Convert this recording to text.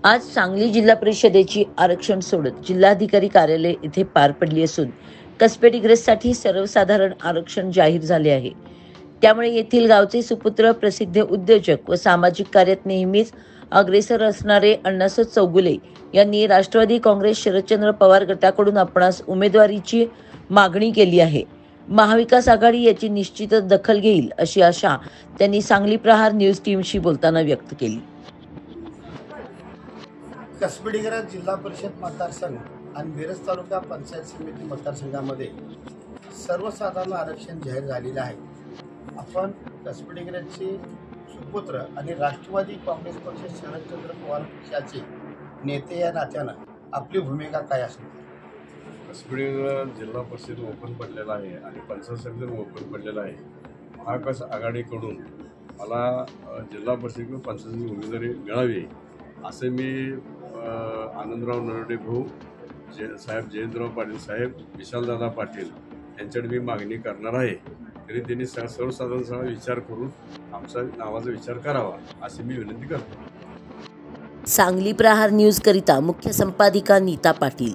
आज सांगली जिल्हा परिषदेची आरक्षण सोडत जिल्हाधिकारी कार्यालय येथे पार पडली असून कसबेडिग्रजसाठी सर्वसाधारण आरक्षण जाहीर झाले आहे। त्यामुळे येथील गावचे सुपुत्र प्रसिद्ध उद्योजक व सामाजिक कार्यात नेहमीच अग्रेसर असणारे अण्णासाहेब चौगुले यांनी राष्ट्रवादी काँग्रेस शरदचंद्र पवार गटाकडून आपणास उमेदवारीची मागणी केली आहे। महाविकास आघाडी याची निश्चितच दखल घेईल अशी आशा त्यांनी सांगली प्रहार न्यूज टीमशी बोलताना व्यक्त केली। कसबेडिग्रज जिल्हा परिषद मतदारसंघ आणि मिरज तालुका पंचायत समिती मतदारसंघामध्ये सर्वसाधारण आरक्षण जाहीर झालेले आहे। आपण कसबेडिग्रजचे सुपुत्र आणि राष्ट्रवादी काँग्रेस पक्ष शरदचंद्र पवार पक्षाचे नेते या नात्यानं आपली भूमिका काय असणार? कसबेडिग्रज जिल्हा परिषद ओपन पडलेला आहे आणि पंचायत समिती ओपन पडलेला आहे। महाविकास आघाडीकडून मला जिल्हा परिषद किंवा पंचायत समिती उमेदवारी मिळावी असे मी आनंदराव नरडे भाऊ साहेब, जयंतराव पाटील साहेब, विशालदादा पाटील यांच्याकडे मी मागणी करणार आहे। तरी त्यांनी सर्वसाधारण सभा विचार करून आमच्या नावाचा विचार करावा अशी मी विनंती करतो। सांगली प्रहार न्यूज करिता मुख्य संपादिका नीता पाटील।